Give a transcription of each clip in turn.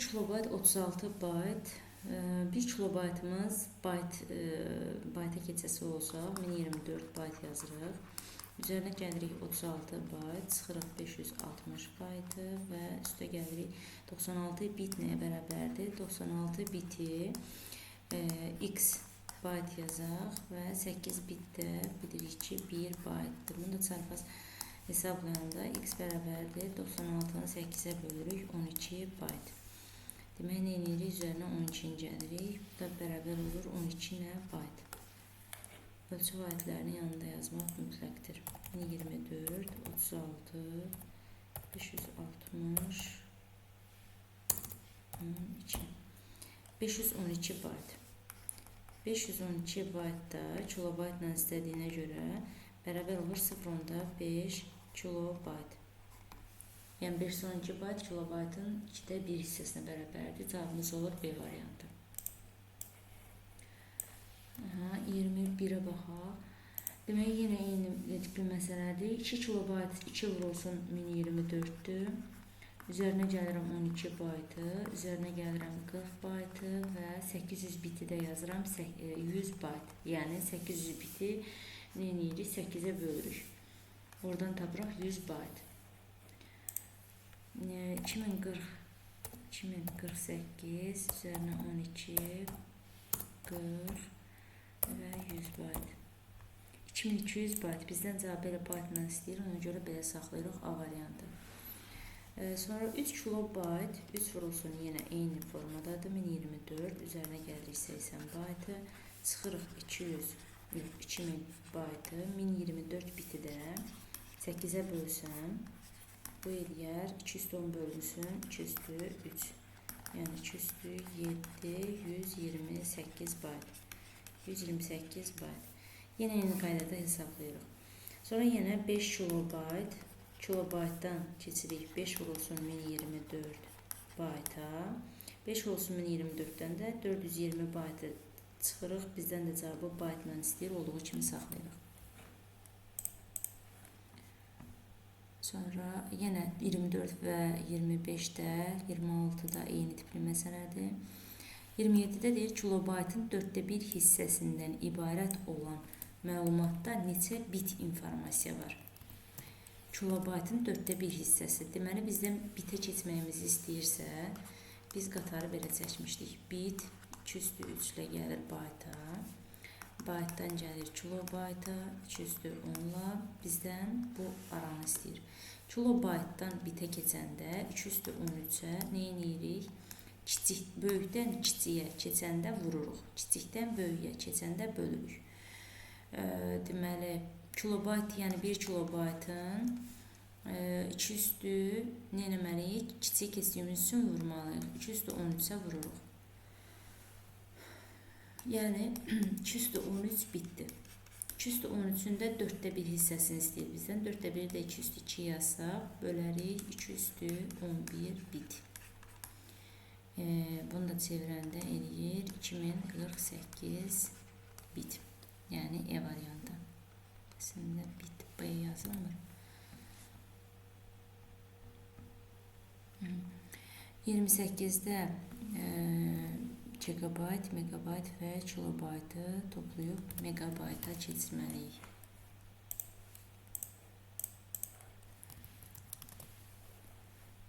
kilobayt 36 bayt. 1 kilobaytımız bayta keçəsi olsa 1024 bayt yazırıq. Üzərinə gəlirik 36 bayt, çıxırıq 560 baytı və üstə gəlirik 96 bit nəyə bərabərdir? 96 biti x bayt yazaq və 8 bitdə bilirik ki 1 baytdır. Bunu da çarpaz hesablayanda x bərabərdir 96-nı 8-ə bölürük 12 bayt. Demək nə edirik? Üzərinə 12-ni gəlirik. Bu da bərabər olur 12 nə bayt. Ölçü baytlarının yanında yazmaq mütləqdir. 1024, 36, 560, 12. 512 bayt. 512 baytda kilobaytla istədiyinə görə bərabər olur 0.5 kilobayt. Yəni 512 bayt kilobaytın 2də 1 hissəsinə bərabərdir. Cavabımız olur B variantı. 21-ə baxaq. Demək, yenə eyni tipli məsələdir. 2 kilobayt 2 vurulsun 1024-dür. Üzərinə gəlirəm 12 baytı, üzərinə gəlirəm 40 baytı və 800 biti də yazıram 100 bayt. Yəni 800 biti nə edirik? 8-ə bölürük. Oradan tapırıq 100 bayt. 2048 üzərinə 12, 40 və 100 bayt. 2200 bayt. Bizdən cavab belə baytla istəyir. Ona görə belə saxlayırıq A variantı. Sonra 3 kilobayt 3 vurulsun yenə eyni formadadır. 1024 üzərinə gəlirik 80 baytı. Çıxırıq 2000 baytı. 1024 biti də 8-ə bölsəm bu eləyər 210 bölünsün 2/3. Yəni 2/7 128 bayt. 128 bayt. Yenə eyni qaydada hesablayırıq. Sonra yenə 5 kilobayt. Kilobaytdan keçirik 5 vurulsun 1024 bayta. 5 olsun 1024-dən də 420 baytı çıxırıq. Bizdən də cavabı baytla istəyir. Olduğu kimi saxlayırıq. Sonra yenə 24 və 25-də, 26-da eyni tipli məsələdir. 27-də deyir, kilobaytın 1/4 hissəsindən ibarət olan məlumatda neçə bit informasiya var? Kilobaytın 1/4 hissəsi. Deməli, bizdən bitə keçməyimizi istəyirsə, biz qatarı belə çəkmişdik. Bit 2/3 ilə gəlir bayta. Baytdan gəlir kilobayta, 2/10-la bizdən bu aranı istəyir. Kilobaytdan bitə keçəndə 2/13-ə nə edirik? Böyükdən kiçiyə keçəndə vururuq. Kiçikdən böyüyə keçəndə bölürük. Deməli, kilobayt, yəni 1 kilobaytın 2/, nə eləməliyik? Kiçik keçdiyimiz üçün vurmalıyıq. 2/13-ə vururuq. Yəni 2/13 bitdi. 2/13-ün də 1/4 hissəsini istəyir bizdən. 1/4 də 2/2 yazsaq, bölərik 2/11 bit. Bunu da çevirəndə eləyir 2048 bit. Yəni E variantı. Əslində bit B yazılmır. 28-də gigabayt, megabayt və kilobaytı toplayıb megabayta keçirməliyik.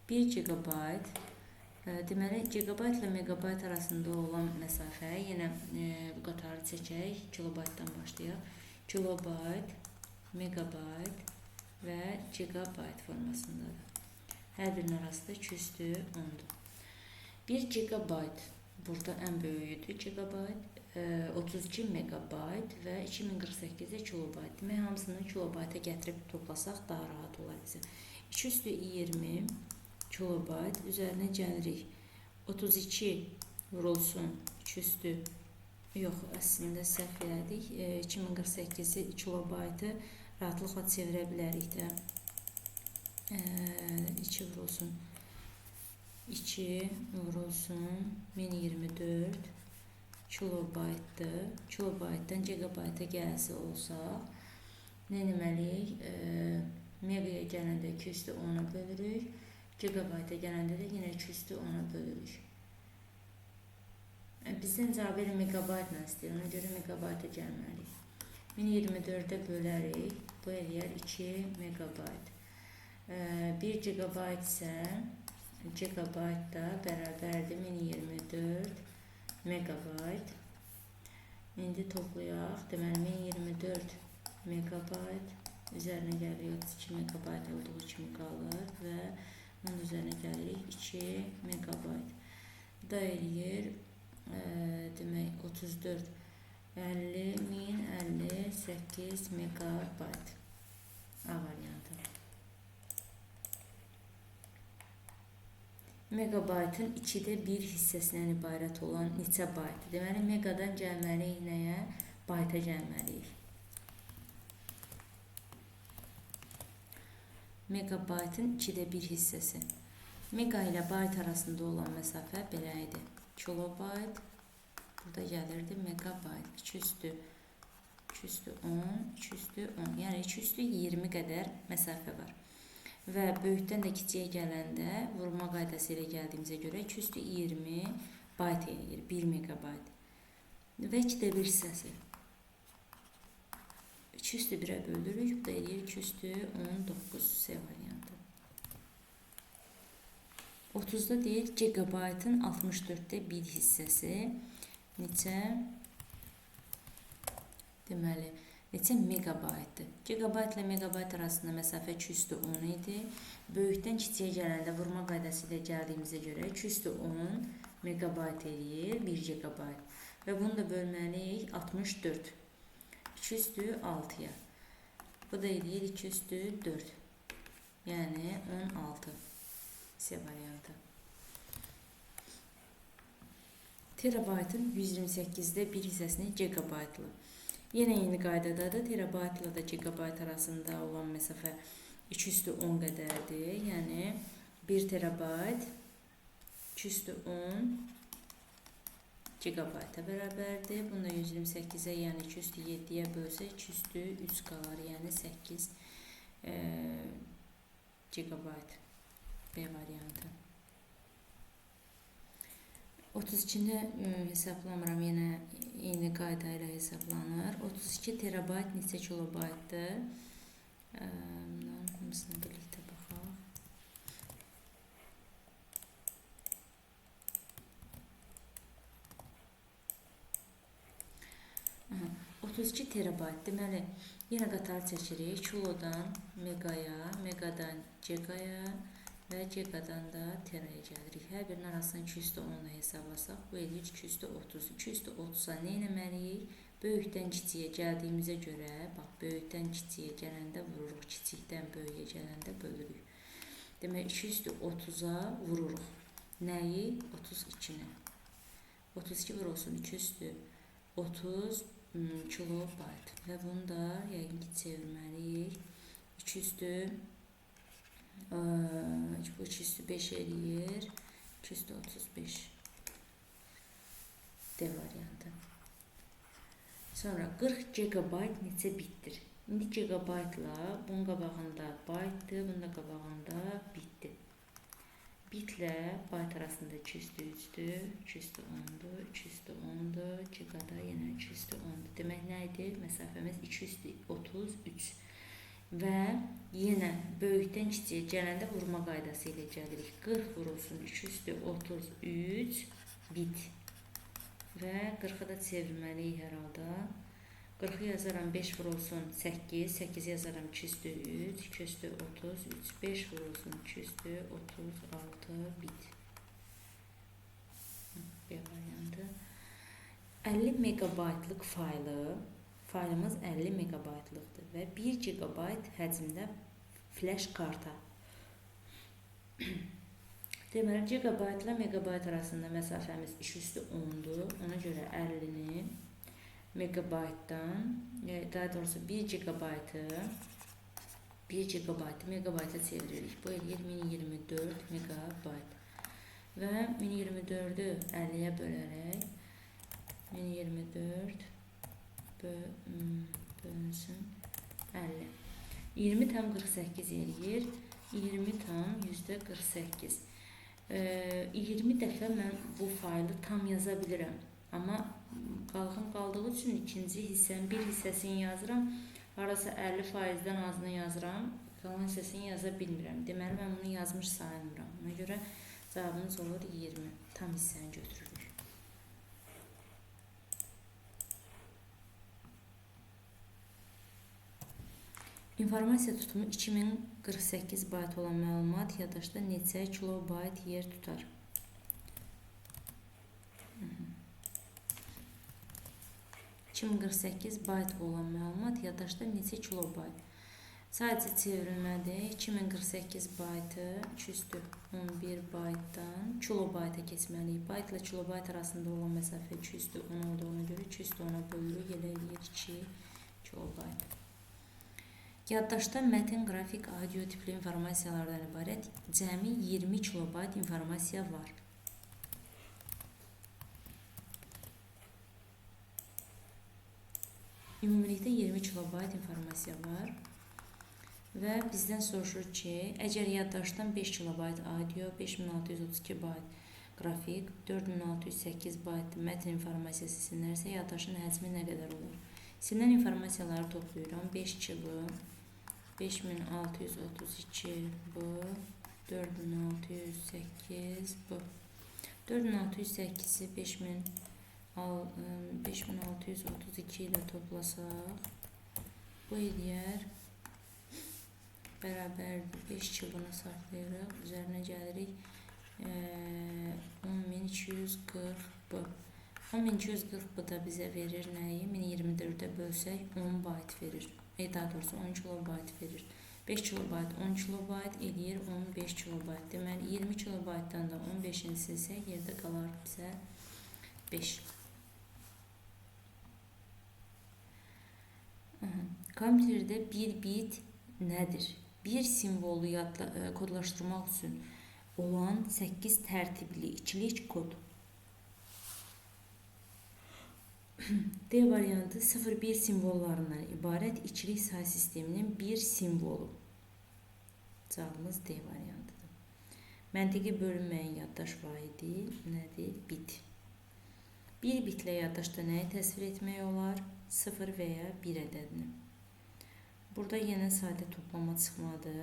Bir gigabayt. Deməli, gigabayt ilə megabayt arasında olan məsafə, yenə bu qatarı çəkək, kilobaytdan başlayaq. Kilobayt, megabayt və gigabayt formasındadır. Hər birinin arası da 2/10-dur. 1 gigabayt, burada ən böyüyüdür gigabayt, 32 megabayt və 2048-də kilobayt. Demək, hamısını kilobayta gətirib toplasaq daha rahat olar bizə. 2/20 kilobayt üzərinə gəlirik. 32 vurulsun 2/, yox, əslində səhv elədik. 2048 kilobaytı rahatlıqla çevirə bilərik də. 2 vurulsun 1024 kilobaytdır. Kilobaytdan gigabayta gəlsə olsa, nə etməliyik? Megaya gələndə 2/10-a bölürük. Gigabayta gələndə də yenə 200'dür, ona bölürük. Bizdən cavab megabaytla istəyir, ona görə megabayta gəlməliyik. 1024'e bölərik, bu eləyər 2 megabayt. 1 gigabayt isə gigabayt da bərabərdir 1024 megabayt. İndi toplayaq. Deməli 1024 megabayt üzərinə gəlirik 32 megabayt olduğu kimi qalır və onun üzərinə gəlirik 2 megabayt. Bu da eləyir demək 34 50.058 megabayt. A variantı. Megabaytın 2'də 1 hissəsindən ibarət olan neçə bayt? Deməli megadan gəlməliyik nəyə? Bayta gəlməliyik. Megabaytın 2'də 1 hissəsi. Mega ilə bayt arasında olan məsafə belə idi. Kilobayt, burada gəlirdi megabayt. 200'dür 10, 200'dür 10. Yəni 200'dür 20 qədər məsafə var. Və böyükdən də kiçiyə gələndə vurma qaydası ilə gəldiyimizə görə 220 bayt eləyir, 1 megabayt. Və 2'də 1 hissəsi. 200'dür 1'ə böldürürük, bu da eləyir 200'dür 19 C variantı. 30'da deyil, gigabaytın 64'də 1 hissəsi neçə? Deməli, neçə megabaytdır? Gigabayt ilə megabayt arasında məsafə 200'dür 10 idi. Böyükdən kiçiyə gələndə vurma qaydası ilə gəldiyimizə görə 200'dür 10 megabayt eləyir 1 gigabayt. Və bunu da bölməliyik 64. 200'dür 6'ya. Bu da eləyir 200'dür 4. Yəni 16. C variantı. Terabaytın 128'də 1 hissəsini gigabaytlı. Yenə eyni qaydadadır. Terabaytla da gigabayt arasında olan məsafə 200'dür 10 qədərdir. Yəni 1 terabayt 200'dür 10 gigabayta bərabərdir. Bunu da 128'ə, yəni 200'dür 7'yə bölsə 200'dür 3 qalar. Yəni 8 gigabayt. B variantı. 32'ni hesablamıram, yenə eyni qayda ilə hesablanır. 32 terabayt neçə kilobaytdır? Bunların hamısına birlikdə baxaq. 32 terabayt. Deməli, yenə qatar çəkirik. Kilodan megaya, megadan gigaya və gigadan da teraya gəlirik. Hər birinin arasını 200'dür 10 ilə hesablasaq, bu eləyir 200'dür 30. 200'dür 30'a nə etməliyik? Böyükdən kiçiyə gəldiyimizə görə, bax, böyükdən kiçiyə gələndə vururuq, kiçikdən böyüyə gələndə bölürük. Demək, 200'dür 30'a vururuq. Nəyi? 32'ni. 32 vurulsun 200'dür 30 kilobayt. Və bunu da yəqin ki çevirməliyik. 200'dür bu 200'dür 5 eləyir. 200'dür 35. D variantı. Sonra 40 gigabayt neçə bitdir? İndi gigabaytla bunun qabağında baytdır, bunun da qabağında bitdir. Bitlə bayt arasında 200'dür 3'dür, 200'dür 10'dur, 200'dür 10'dur, gigada yenə 200'dür 10'dur. Demək nə idi? Məsafəmiz 200'dür 33. Və yenə böyükdən kiçiyə gələndə vurma qaydası ilə gəlirik. 40 vurulsun 200'dür 33 bit. Və 40'ı da çevirməliyik hər halda. 40'ı yazaram 5 vurulsun 8, 8 yazaram 200'dür 3, 200'dür 33, 5 vurulsun 200'dür 36 bit. B variantı. 50 megabaytlıq faylımız 50 megabaytlıqdır və 1 gigabayt həcmdə flash karta. Deməli, gigabayt ilə megabayt arasında məsafəmiz 200'dür 10'dur. Ona görə 50'ni megabaytdan, daha doğrusu 1 gigabaytı megabayta çeviririk. Bu eləyir 1024 megabayt. Və 1024'ü 50'yə bölərək 1024 bölünsün 50. 20 tam 48 eləyir 20 tam %48. 20 dəfə mən bu faylı tam yaza bilirəm. Amma qalxın qaldığı üçün ikinci hissənin bir hissəsini yazıram. Harasa 50%-dən azını yazıram. Qalan hissəsini yaza bilmirəm. Deməli, mən bunu yazmış sayılmıram. Ona görə cavabımız olur 20. Tam hissəni götürürük. İnformasiya tutumu 2048 bayt olan məlumat yaddaşda neçə kilobayt yer tutar? Hı-hı. 2048 bayt olan məlumat yaddaşda neçə kilobayt? Sadəcə çevrilmədir. 2048 baytı 211 baytdan kilobayta keçməliyik. Bayt ilə kilobayt arasında olan məsafə 210 olduğuna görə 210-a bölürük, elə eləyir 2 kilobayt. Yaddaşda mətin, qrafik, audio tipli informasiyalardan ibarət cəmi 20 kilobayt informasiya var. Ümumilikdə 20 kilobayt informasiya var və bizdən soruşur ki, əgər yaddaşdan 5 kilobayt audio, 5632 bayt qrafik, 4608 bayt mətin informasiyası silinərsə, yaddaşın həcmi nə qədər olur? Silinən informasiyaları toplayıram. 5 bu, 5632 bu, 4608 bu. 4608-i 5632 ilə toplasaq, bu eləyər bərabərdir. 5 bunu saxlayırıq, üzərinə gəlirik 10240 bu. 10240 bu da bizə verir nəyi? 1024-ə bölsək 10 bayt verir. Daha doğrusu 10 kilobayt verir. 5 kilobayt 10 kilobayt eləyir 15 kilobayt. Deməli 20 kilobaytdan da 15-ini silsək yerdə qalar bizə 5. Kompüterdə bir bit nədir? Bir simvolu kodlaşdırmaq üçün olan 8 tərtibli ikilik kod. D variantı 0-1 simvollarından ibarət ikilik say sisteminin bir simvolu. Cavabımız D variantıdır. Məntiqi bölünməyən yaddaş vahidi nədir? Bit. Bir bitlə yaddaşda nəyi təsvir etmək olar? 0 və ya 1 ədədini. Burada yenə sadə toplama çıxmadı.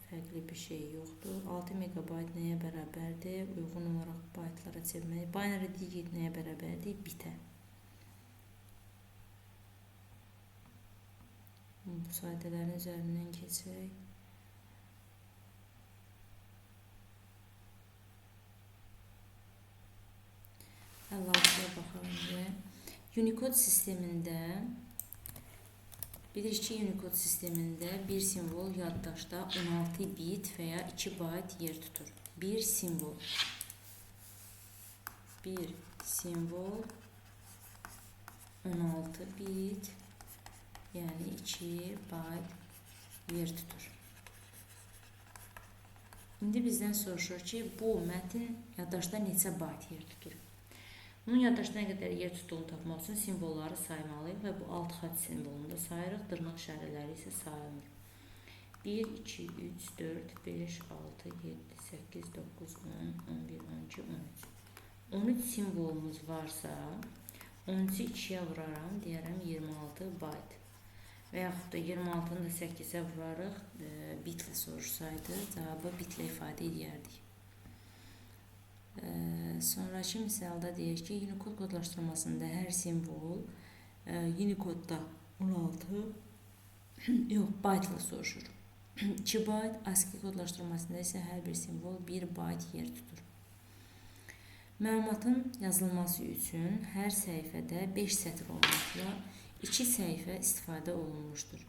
Fərqli bir şey yoxdur. 6 megabayt nəyə bərabərdir? Uyğun olaraq baytlara çevirmək. Binary digit nəyə bərabərdir? Bitə. Bu saytələrin üzərindən keçək. Əlavəyə baxalım. Unicode sistemində bilirik ki, Unicode sistemində bir simvol yaddaşda 16 bit və ya 2 bayt yer tutur. Bir simvol 16 bit, yəni 2 bayt yer tutur. İndi bizdən soruşur ki, bu mətin yaddaşda neçə bayt yer tutur? Bunun yaddaşda nə qədər yer tutduğunu tapmaq üçün simvolları saymalıyıq və bu alt xətt simvolunu da sayırıq, dırnaq işarələri isə sayılmır. 1, 2, 3, 4, 5, 6, 7, 8, 9, 10, 11, 12, 13. 13 simvolumuz varsa, 13-ü 2-yə vuraram, deyərəm 26 bayt. Və yaxud da 26-nı da 8-ə vurarıq, bitlə sorursaydı, cavabı bitlə ifadə edərdik. Sonraki misalda deyək ki, Unicode kodlaşdırmasında hər simvol Unicode'da 16 baytla soruşur. 2 bayt, ASCII kodlaşdırmasında isə hər bir simvol 1 bayt yer tutur. Məlumatın yazılması üçün hər səhifədə 5 sətr olmaqla 2 səhifə istifadə olunmuşdur.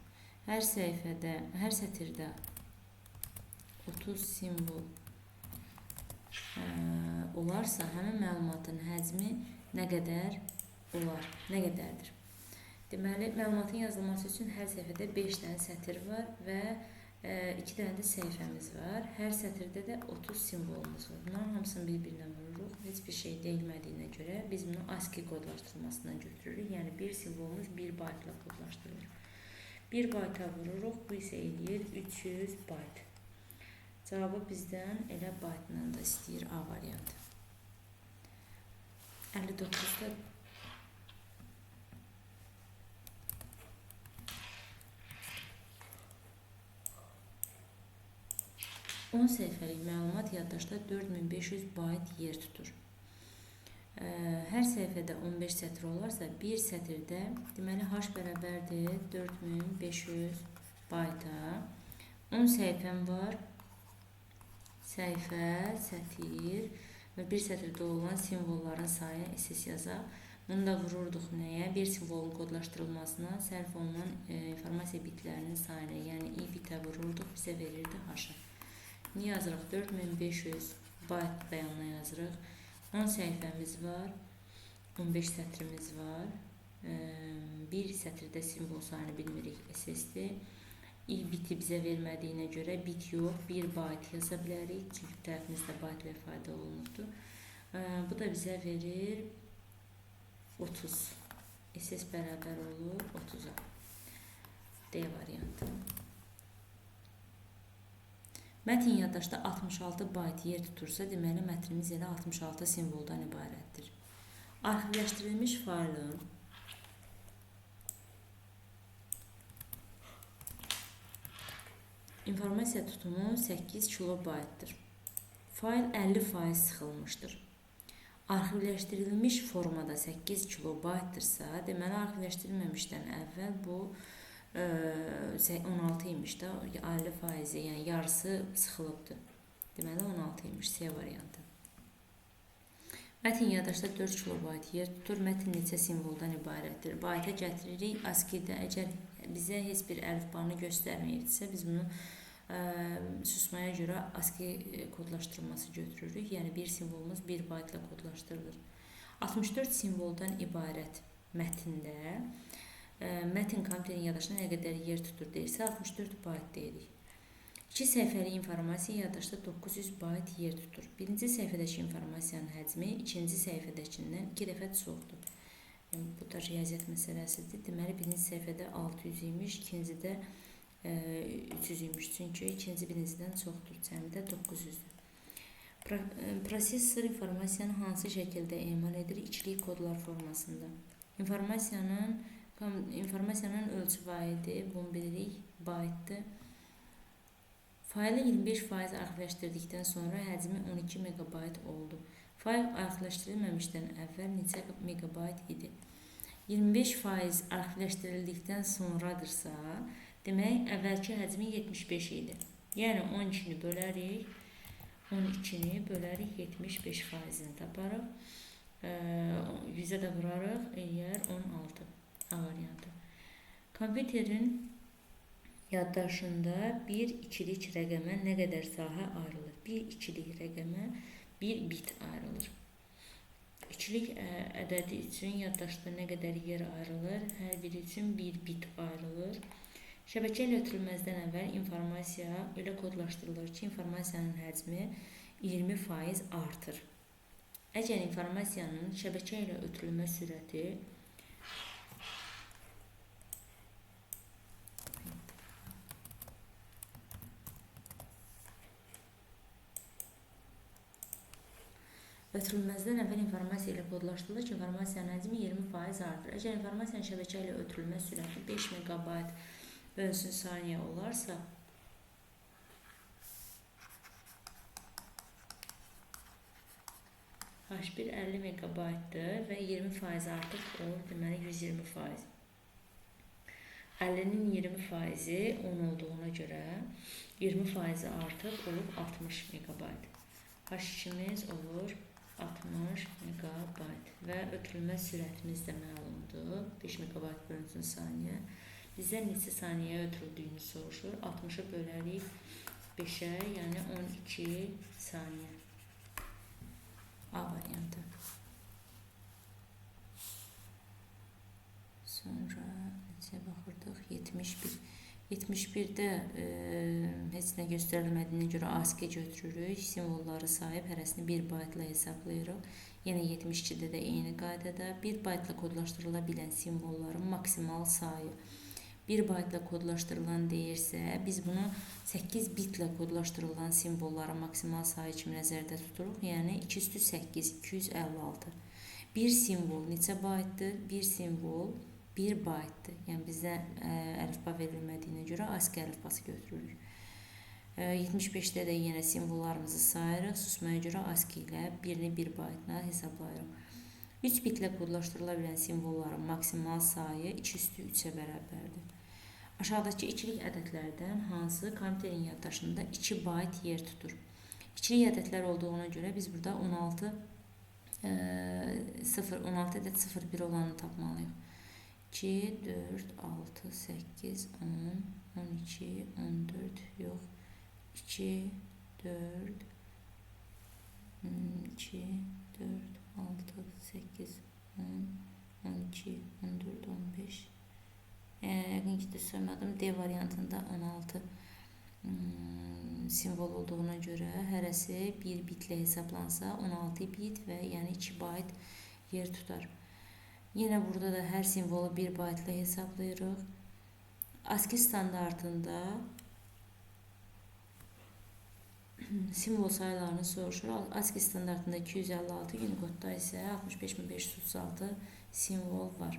Hər sətirdə 30 simvol olarsa, həmin məlumatın həcmi nə qədər olar? Nə qədərdir? Deməli, məlumatın yazılması üçün hər səhifədə 5 dənə sətir var və 2 dənə də səhifəmiz var. Hər sətirdə də 30 simvolumuz var. Bunların hamısını bir-birinə vururuq. Heç bir şey deyilmədiyinə görə biz bunu ASCII kodlaşdırmasından götürürük. Yəni, bir simvolumuz 1 baytla kodlaşdırılır. 1 bayta vururuq, bu isə eləyir 300 bayt. Cavabı bizdən elə baytla da istəyir A variantı. 59-da 10 səhifəlik məlumat yaddaşda 4500 bayt yer tutur. Hər səhifədə 15 sətr olarsa, bir sətirdə deməli H bərabərdir 4500 bayta. 10 səhifəm var. Səhifə, sətir və bir sətirdə olan simvolların sayı SS yazaq. Bunu da vururduq nəyə? Bir simvolun kodlaşdırılmasına, sərf olunan informasiya bitlərinin sayını, yəni i bitə vururduq, bizə verirdi H-ı. Nə yazırıq? 4500 bayt bəyanına yazırıq. 10 səhifəmiz var, 15 sətrimiz var, bir sətirdə simvol sayını bilmirik, SS-dir. I biti bizə vermədiyinə görə bit yox, 1 bayt yaza bilərik, çünki tərəfimizdə bayt ilə ifadə olunubdur. Bu da bizə verir 30. SS bərabər olur 30-a. D variantı. Mətin yaddaşda 66 bayt yer tutursa, deməli mətnimiz elə 66 simvoldan ibarətdir. Arxivləşdirilmiş faylın informasiya tutumu 8 kilobaytdır. Fayl 50% sıxılmışdır. Arxivləşdirilmiş formada 8 kilobaytdırsa, deməli arxivləşdirilməmişdən əvvəl bu 16 imiş də, 50%, yəni yarısı sıxılıbdır. Deməli 16 imiş, C variantı. Mətin yaddaşda 4 kilobayt yer tutur. Mətin neçə simvoldan ibarətdir? Bayta gətiririk. ASCII-də əgər bizə heç bir əlifbanı göstərməyirsə, biz bunu susmaya görə ASCII kodlaşdırılması götürürük. Yəni bir simvolumuz 1 baytla kodlaşdırılır. 64 simvoldan ibarət mətndə mətin kompüterin yaddaşına nə qədər yer tutur deyirsə, 64 bayt deyirik. 2 səhifəlik informasiya yaddaşda 900 bayt yer tutur. Birinci səhifədəki informasiyanın həcmi ikinci səhifədəkindən 2 dəfə çoxdur. Yəni, bu da riyaziyyat məsələsidir. Deməli, birinci səhifədə 600 imiş, ikincidə 300 imiş. Çünki ikinci birincidən çoxdur. Cəmidə 900-dür. Prosesor informasiyanı hansı şəkildə emal edir? İkilik kodlar formasında. İnformasiyanın ölçü vahidi, bunu bilirik, baytdır. Faylı 25% arxivləşdirdikdən sonra həcmi 12 megabayt oldu. Fayl arxivləşdirilməmişdən əvvəl neçə megabayt idi? 25% arxivləşdirildikdən sonradırsa, demək, əvvəlki həcmi 75 idi. Yəni 12-ni bölərik, 12-ni bölərik 75%-ni taparıq. 100-ə də vurarıq, eləyər 16. A variantı. Kompüterin yaddaşında bir ikilik rəqəmə nə qədər sahə ayrılır? Bir ikilik rəqəmə bir bit ayrılır. İkilik ədədi üçün yaddaşda nə qədər yer ayrılır? Hər biri üçün bir bit ayrılır. Şəbəkə ilə ötürülməzdən əvvəl informasiya elə kodlaşdırılır ki, informasiyanın həcmi 20% artır. Əgər informasiyanın şəbəkə ilə ötürülmə sürəti ötürülməzdən əvvəl informasiya ilə kodlaşdırılır ki, informasiyanın həcmi 20% artır. Əgər informasiyanın şəbəkə ilə ötürülmə sürəti 5 megabayt bölünsün saniyə olarsa, H1 50 megabaytdır və 20% artıq olur, deməli 120%. 50-nin 20%-i 10 olduğuna görə 20% artıq olub 60 megabayt. H2-miz olur 60 megabayt və ötürülmə sürətimiz də məlumdur. 5 megabayt bölünsün saniyə. Bizdən neçə saniyəyə ötürüldüyünü soruşur. 60-ı bölərik 5-ə, yəni 12 saniyə. A variantı. Sonra necə baxırdıq? 71. 71-də heç nə göstərilmədiyinə görə ASCII götürürük. Simvolları sayıb hərəsini 1 baytla hesablayırıq. Yenə 72-də də eyni qaydada 1 baytla kodlaşdırıla bilən simvolların maksimal sayı 1 baytla kodlaşdırılan deyirsə, biz bunu 8 bitlə kodlaşdırılan simvolların maksimal sayı kimi nəzərdə tuturuq. Yəni 2 üstü 8, 256. Bir simvol neçə baytdır? Bir simvol 1 baytdır. Yəni bizə əlifba verilmədiyinə görə ASCII əlifbası götürürük. 75-də də yenə simvollarımızı sayırıq. Susmaya görə ASCII ilə birini 1 baytına hesablayırıq. 3 bitlə kodlaşdırıla bilən simvolların maksimal sayı 2 üstü 3-ə bərabərdir. Aşağıdakı ikilik ədədlərdən hansı kompüterin yaddaşında 2 bayt yer tutur? İkilik ədədlər olduğuna görə biz burada 16 ədəd 0-1 olanı tapmalıyıq. 2, 4, 6, 8, 10, 12, 14, yox. 2, 4, 2, 4, 6, 8, 10, 12, 14, 15. Yəqin ki, də söyləmədim. D variantında 16 simvol olduğuna görə hərəsi 1 bitlə hesablansa 16 bit və yəni 2 bayt yer tutar. Yenə burada da hər simvolu 1 baytla hesablayırıq. ASCII standartında simvol sayılarını soruşur. ASCII standartında 256, Unicode-da isə 65536 simvol var.